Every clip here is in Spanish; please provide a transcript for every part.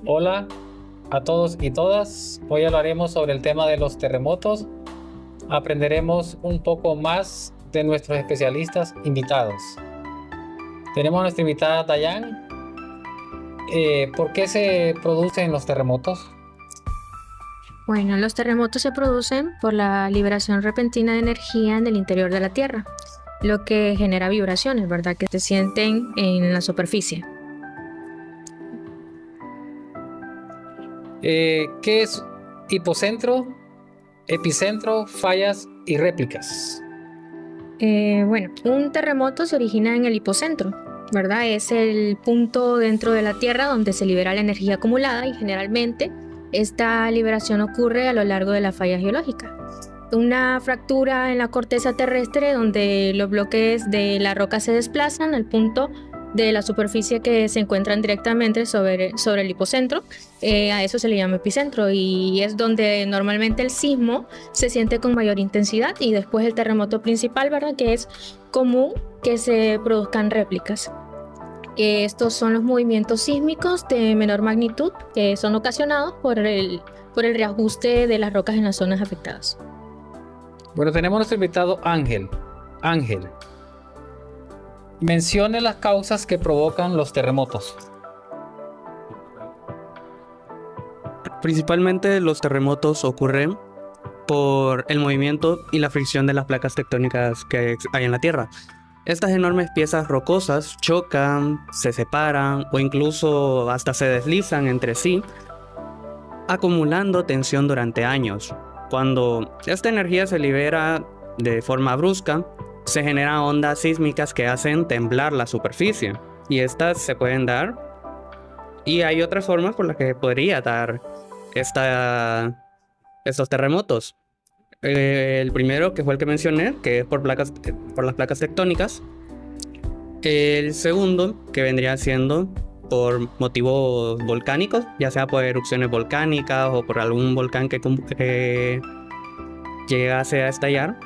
Hola a todos y todas. Hoy hablaremos sobre el tema de los terremotos. Aprenderemos un poco más de nuestros especialistas invitados. Tenemos a nuestra invitada Dayan. ¿Por qué se producen los terremotos? Bueno, los terremotos se producen por la liberación repentina de energía en el interior de la Tierra, lo que genera vibraciones, ¿verdad? Que se sienten en la superficie. ¿Qué es hipocentro, epicentro, fallas y réplicas? Bueno, un terremoto se origina en el hipocentro, ¿verdad? Es el punto dentro de la Tierra donde se libera la energía acumulada y generalmente esta liberación ocurre a lo largo de la falla geológica. Una fractura en la corteza terrestre donde los bloques de la roca se desplazan al punto de la superficie que se encuentran directamente sobre el hipocentro. A eso se le llama epicentro y es donde normalmente el sismo se siente con mayor intensidad y después el terremoto principal, ¿verdad? Que es común que se produzcan réplicas. Estos son los movimientos sísmicos de menor magnitud que son ocasionados por el reajuste de las rocas en las zonas afectadas. Bueno, tenemos a nuestro invitado Ángel. Ángel, mencione las causas que provocan los terremotos. Principalmente los terremotos ocurren por el movimiento y la fricción de las placas tectónicas que hay en la Tierra. Estas enormes piezas rocosas chocan, se separan o incluso hasta se deslizan entre sí, acumulando tensión durante años. Cuando esta energía se libera de forma brusca, se generan ondas sísmicas que hacen temblar la superficie. Y estas se pueden dar. Y hay otras formas por las que podría dar estos terremotos. El primero, que fue el que mencioné, que es por las placas tectónicas. El segundo, que vendría siendo por motivos volcánicos, ya sea por erupciones volcánicas o por algún volcán que llegase a estallar.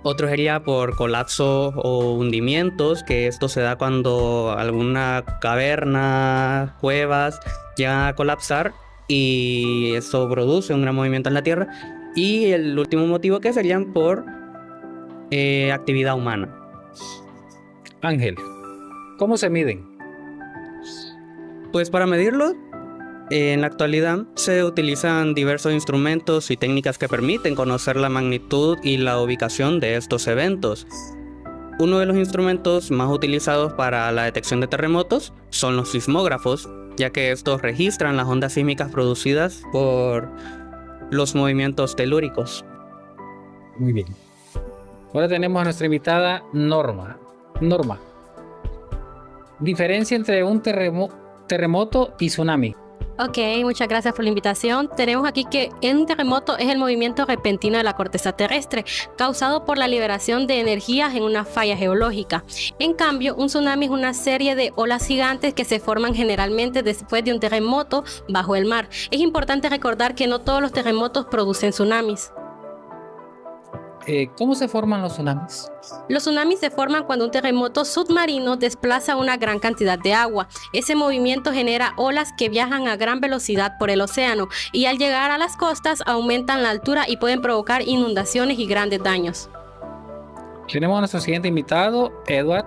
Otro sería por colapsos o hundimientos, que esto se da cuando alguna caverna, cuevas llegan a colapsar y esto produce un gran movimiento en la Tierra. Y el último motivo, que serían por actividad humana. Ángel, ¿cómo se miden? Pues para medirlo, en la actualidad se utilizan diversos instrumentos y técnicas que permiten conocer la magnitud y la ubicación de estos eventos. Uno de los instrumentos más utilizados para la detección de terremotos son los sismógrafos, ya que estos registran las ondas sísmicas producidas por los movimientos telúricos. Muy bien. Ahora tenemos a nuestra invitada Norma. Norma, diferencia entre un terremoto y tsunami. Ok, muchas gracias por la invitación. Tenemos aquí que un terremoto es el movimiento repentino de la corteza terrestre causado por la liberación de energías en una falla geológica. En cambio, un tsunami es una serie de olas gigantes que se forman generalmente después de un terremoto bajo el mar. Es importante recordar que no todos los terremotos producen tsunamis. ¿Cómo se forman los tsunamis? Los tsunamis se forman cuando un terremoto submarino desplaza una gran cantidad de agua. Ese movimiento genera olas que viajan a gran velocidad por el océano y al llegar a las costas aumentan la altura y pueden provocar inundaciones y grandes daños. Tenemos a nuestro siguiente invitado, Edward.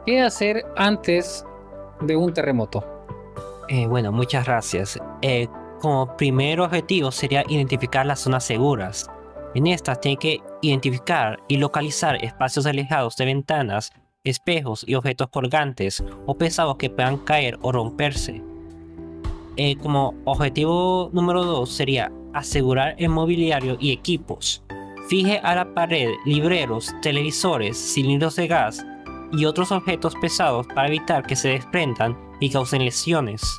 ¿Qué hacer antes de un terremoto? Bueno, muchas gracias. Como primer objetivo sería identificar las zonas seguras. En estas tiene que identificar y localizar espacios alejados de ventanas, espejos y objetos colgantes o pesados que puedan caer o romperse. Como objetivo número 2 sería asegurar el mobiliario y equipos. Fije a la pared libreros, televisores, cilindros de gas y otros objetos pesados para evitar que se desprendan y causen lesiones.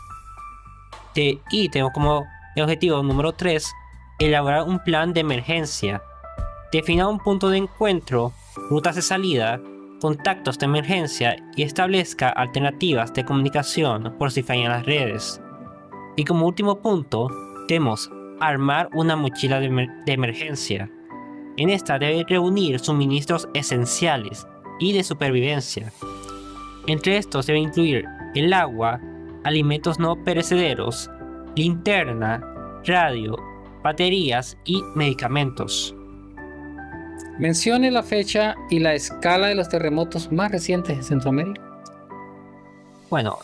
Y tengo como objetivo número 3 elaborar un plan de emergencia. Defina un punto de encuentro, rutas de salida, contactos de emergencia y establezca alternativas de comunicación por si fallan las redes. Y como último punto, tenemos armar una mochila de emergencia. En esta debe reunir suministros esenciales y de supervivencia. Entre estos debe incluir el agua, alimentos no perecederos, linterna, radio, baterías y medicamentos. Mencione la fecha y la escala de los terremotos más recientes en Centroamérica. Bueno,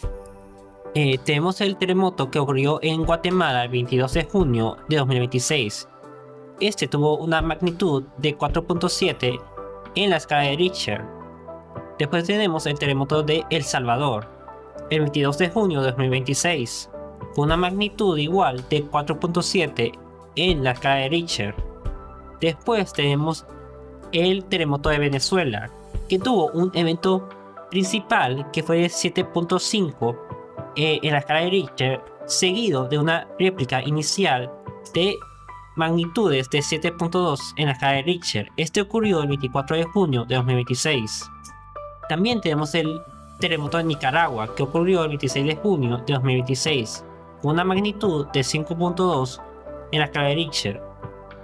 tenemos el terremoto que ocurrió en Guatemala el 22 de junio de 2026. Este tuvo una magnitud de 4.7 en la escala de Richter. Después tenemos el terremoto de El Salvador, el 22 de junio de 2026, con una magnitud igual de 4.7 en la escala de Richter. Después tenemos el terremoto de Venezuela, que tuvo un evento principal que fue de 7.5 en la escala de Richter, seguido de una réplica inicial de magnitudes de 7.2 en la escala de Richter. Este ocurrió el 24 de junio de 2026. También tenemos el terremoto de Nicaragua, que ocurrió el 26 de junio de 2026, con una magnitud de 5.2 en la escala de Richter.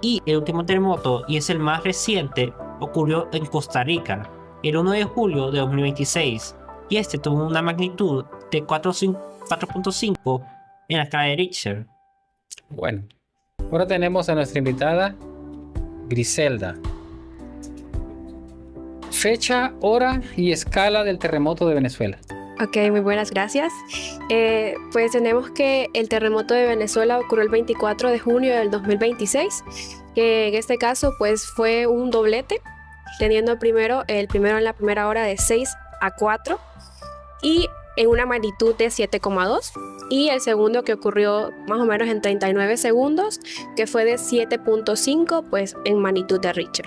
Y el último terremoto, y es el más reciente, ocurrió en Costa Rica, el 1 de julio de 2026, y este tuvo una magnitud de 4.5 en la escala de Richter. Bueno, ahora tenemos a nuestra invitada, Griselda. Fecha, hora y escala del terremoto de Venezuela. Ok, muy buenas, gracias. Pues tenemos que el terremoto de Venezuela ocurrió el 24 de junio del 2026, que en este caso pues fue un doblete, teniendo el primero en la primera hora de 6 a 4 y en una magnitud de 7,2, y el segundo que ocurrió más o menos en 39 segundos, que fue de 7.5 pues en magnitud de Richter,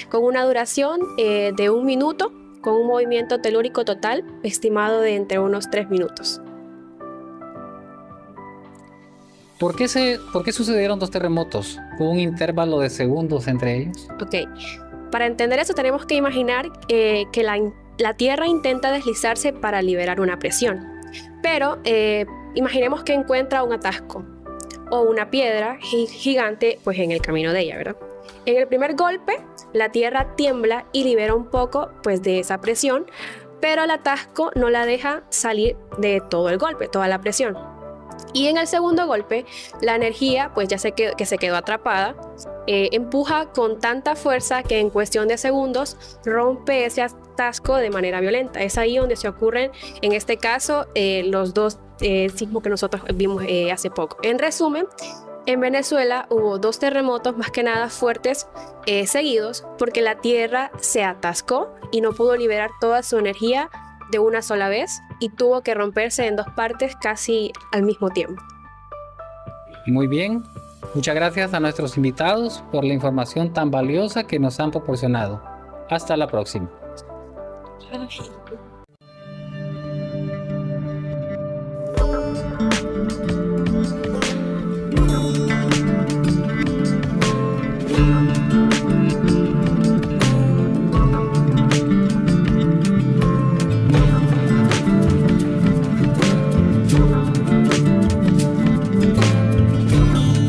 con una duración de 1 minuto, con un movimiento telúrico total estimado de entre unos 3 minutos. ¿Por qué sucedieron dos terremotos con un intervalo de segundos entre ellos? Ok, para entender eso tenemos que imaginar que la Tierra intenta deslizarse para liberar una presión, pero imaginemos que encuentra un atasco o una piedra gigante pues en el camino de ella, ¿verdad? En el primer golpe, la Tierra tiembla y libera un poco pues, de esa presión, pero el atasco no la deja salir de todo el golpe, toda la presión. Y en el segundo golpe, la energía, pues ya que se quedó atrapada, empuja con tanta fuerza que en cuestión de segundos rompe ese atasco de manera violenta. Es ahí donde se ocurren, en este caso, los dos sismos que nosotros vimos hace poco. En resumen, en Venezuela hubo dos terremotos más que nada fuertes seguidos porque la Tierra se atascó y no pudo liberar toda su energía de una sola vez y tuvo que romperse en dos partes casi al mismo tiempo. Muy bien, muchas gracias a nuestros invitados por la información tan valiosa que nos han proporcionado. Hasta la próxima.